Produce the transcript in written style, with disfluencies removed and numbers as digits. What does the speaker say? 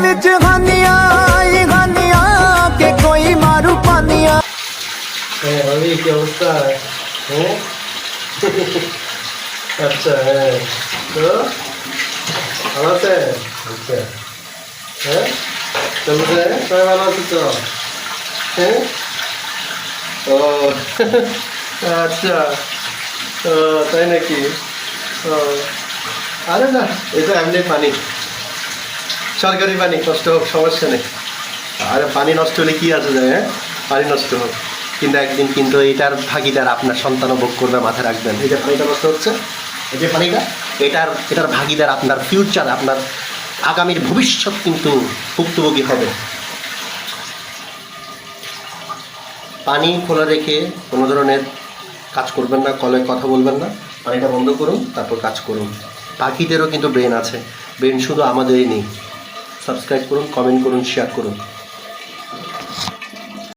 विच हानिया के कोई मारू पानिया। अभी क्या अवस्था है? अच्छा है तो ভালো আছে? আচ্ছা হ্যাঁ চলছে সবাই ভালো আছে তো? হ্যাঁ ও আচ্ছা ও তাই নাকি? ও আরে না এটা এমনি পানি, সরকারি পানি, কষ্ট হোক সমস্যা নেই। আর পানি নষ্ট হলে কি আছে যায়? হ্যাঁ পানি নষ্ট হোক, কিন্তু একদিন কিন্তু এটার ভাগিদার আপনার সন্তানও ভোগ করবে, মাথায় রাখবেন। এই যে পানিটা নষ্ট হচ্ছে, এই যে পানিটা, এটার ভাগিদার আপনার ফিউচার, আপনার আগামীর ভবিষ্যৎ কিন্তু ভুক্তভোগী হবে। পানি খোলা রেখে কোনো ধরনের কাজ করবেন না, কলে কথা বলবেন না, পানিটা বন্ধ করুন, তারপর কাজ করুন। পাখিদেরও কিন্তু ব্রেন আছে, ব্রেন শুধু আমাদেরই নেই। সাবস্ক্রাইব করুন, কমেন্ট করুন, শেয়ার করুন।